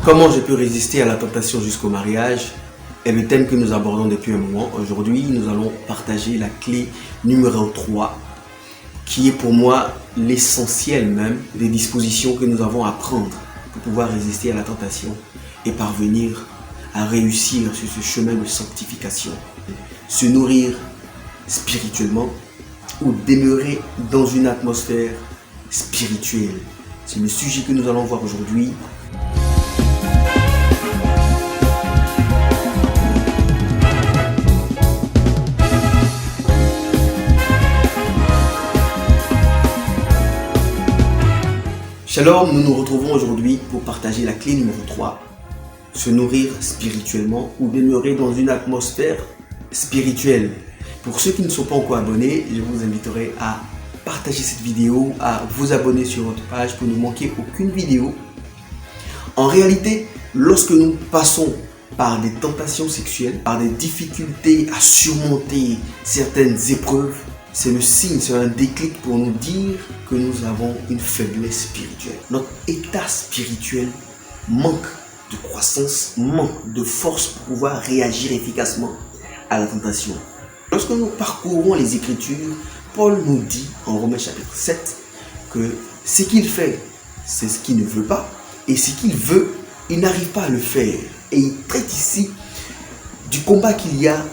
Comment je peux résister à la tentation jusqu'au mariage est le thème que nous abordons depuis un moment. Aujourd'hui, nous allons partager la clé numéro 3, qui est pour moi l'essentiel même des dispositions que nous avons à prendre pour pouvoir résister à la tentation et parvenir à réussir sur ce chemin de sanctification. Se nourrir spirituellement ou demeurer dans une atmosphère spirituelle. C'est le sujet que nous allons voir aujourd'hui. Shalom, nous nous retrouvons aujourd'hui pour partager la clé numéro 3. Se nourrir spirituellement ou demeurer dans une atmosphère spirituelle. Pour ceux qui ne sont pas encore abonnés, je vous inviterai à partager cette vidéo, à vous abonner sur notre page pour ne manquer aucune vidéo. En réalité, lorsque nous passons par des tentations sexuelles, par des difficultés à surmonter certaines épreuves, c'est le signe, c'est un déclic pour nous dire que nous avons une faiblesse spirituelle. Notre état spirituel manque de croissance, manque de force pour pouvoir réagir efficacement à la tentation. Lorsque nous parcourons les Écritures, Paul nous dit en Romains chapitre 7 que ce qu'il fait, c'est ce qu'il ne veut pas, et ce qu'il veut, il n'arrive pas à le faire. Et il traite ici du combat qu'il y a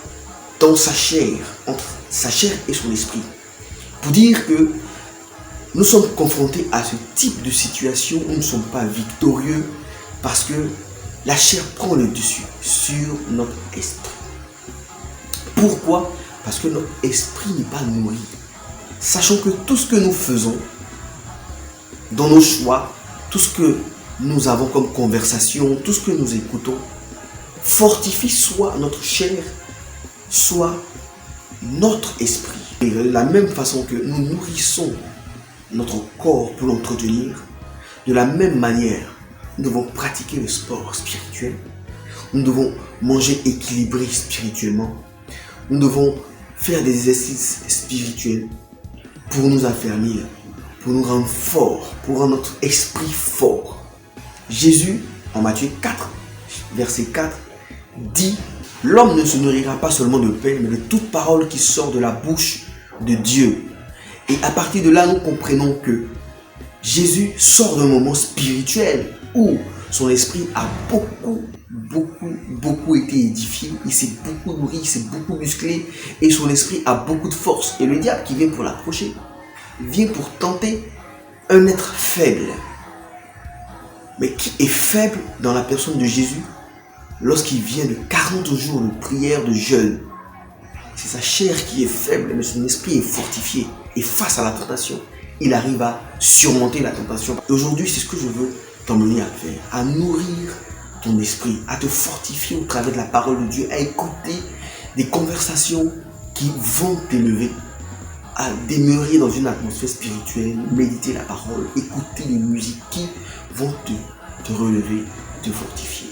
dans sa chair, entre sa chair et son esprit. Pour dire que nous sommes confrontés à ce type de situation où nous ne sommes pas victorieux parce que la chair prend le dessus sur notre esprit. Pourquoi? Parce que notre esprit n'est pas nourri. Sachant que tout ce que nous faisons dans nos choix, tout ce que nous avons comme conversation, tout ce que nous écoutons, fortifie soit notre chair, soit notre esprit. Et de la même façon que nous nourrissons notre corps pour l'entretenir, de la même manière, nous devons pratiquer le sport spirituel. Nous devons manger équilibré spirituellement. Nous devons faire des exercices spirituels pour nous affermir, pour nous rendre forts, pour rendre notre esprit fort. Jésus, en Matthieu 4, verset 4, dit: l'homme ne se nourrira pas seulement de pain, mais de toute parole qui sort de la bouche de Dieu. Et à partir de là, nous comprenons que Jésus sort d'un moment spirituel où son esprit a beaucoup été édifié. Il s'est beaucoup nourri, il s'est beaucoup musclé et son esprit a beaucoup de force. Et le diable qui vient pour l'approcher, vient pour tenter un être faible. Mais qui est faible dans la personne de Jésus? Lorsqu'il vient de 40 jours de prière, de jeûne, c'est sa chair qui est faible, mais son esprit est fortifié. Et face à la tentation, il arrive à surmonter la tentation. Aujourd'hui, c'est ce que je veux t'emmener à faire, à nourrir ton esprit, à te fortifier au travers de la parole de Dieu, à écouter des conversations qui vont t'élever, à demeurer dans une atmosphère spirituelle, méditer la parole, écouter les musiques qui vont te relever, te fortifier.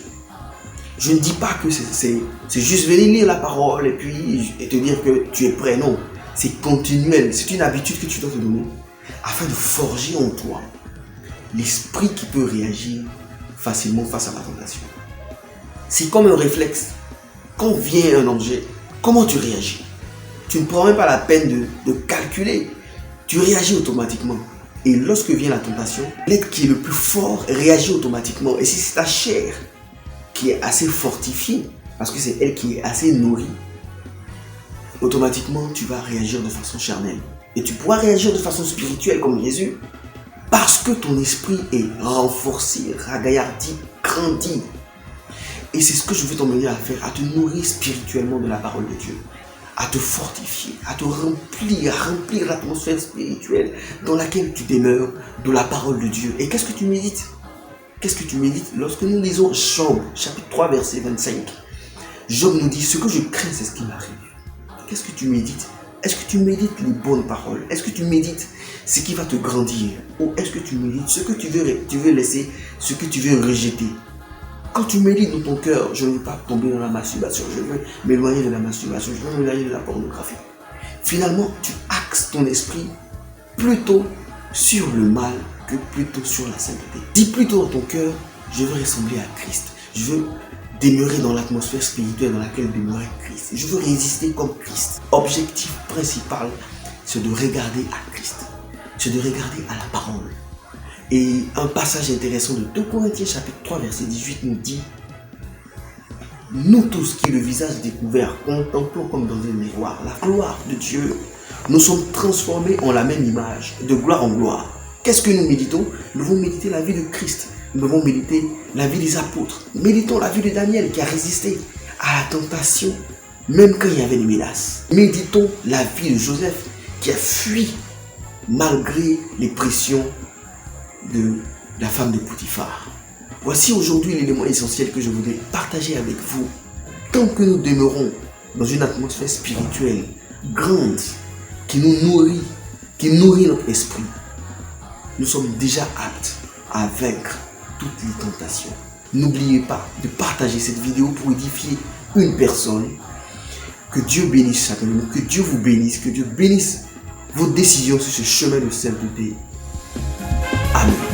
Je ne dis pas que c'est juste venir lire la parole et te dire que tu es prêt. Non, c'est continuel. C'est une habitude que tu dois te donner afin de forger en toi l'esprit qui peut réagir facilement face à la tentation. C'est comme un réflexe. Quand vient un danger, comment tu réagis? Tu ne prends même pas la peine de calculer. Tu réagis automatiquement. Et lorsque vient la tentation, l'être qui est le plus fort réagit automatiquement. Et si c'est ta chair qui est assez fortifiée, parce que c'est elle qui est assez nourrie, automatiquement tu vas réagir de façon charnelle. Et tu pourras réagir de façon spirituelle comme Jésus, parce que ton esprit est renforcé, ragaillardi, grandi. Et c'est ce que je veux t'emmener à faire, à te nourrir spirituellement de la parole de Dieu, à te fortifier, à te remplir, à remplir l'atmosphère spirituelle dans laquelle tu demeures de la parole de Dieu. Et qu'est-ce que tu médites? Qu'est-ce que tu médites? Lorsque nous lisons Job, chapitre 3, verset 25, Job nous dit: ce que je crains, c'est ce qui m'arrive. Qu'est-ce que tu médites? Est-ce que tu médites les bonnes paroles? Est-ce que tu médites ce qui va te grandir? Ou est-ce que tu médites ce que tu veux laisser, ce que tu veux rejeter? Quand tu médites dans ton cœur, je ne veux pas tomber dans la masturbation, je veux m'éloigner de la masturbation, je veux m'éloigner de la pornographie. Finalement, tu axes ton esprit plutôt sur le mal que plutôt sur la sainteté. Dis plutôt dans ton cœur: je veux ressembler à Christ. Je veux demeurer dans l'atmosphère spirituelle dans laquelle demeurait Christ. Je veux résister comme Christ. Objectif principal, c'est de regarder à Christ. C'est de regarder à la parole. Et un passage intéressant de 2 Corinthiens chapitre 3 verset 18 nous dit: nous tous qui le visage découvert contemplons comme dans un miroir la gloire de Dieu, nous sommes transformés en la même image, de gloire en gloire. Qu'est-ce que nous méditons? Nous devons méditer la vie de Christ. Nous devons méditer la vie des apôtres. Méditons la vie de Daniel qui a résisté à la tentation, même quand il y avait des menaces. Méditons la vie de Joseph qui a fui malgré les pressions de la femme de Potiphar. Voici aujourd'hui l'élément essentiel que je voudrais partager avec vous. Tant que nous demeurons dans une atmosphère spirituelle grande qui nous nourrit, qui nourrit notre esprit, nous sommes déjà aptes à vaincre toutes les tentations. N'oubliez pas de partager cette vidéo pour édifier une personne. Que Dieu bénisse chacun de nous, que Dieu vous bénisse, que Dieu bénisse vos décisions sur ce chemin de sainteté. Amen.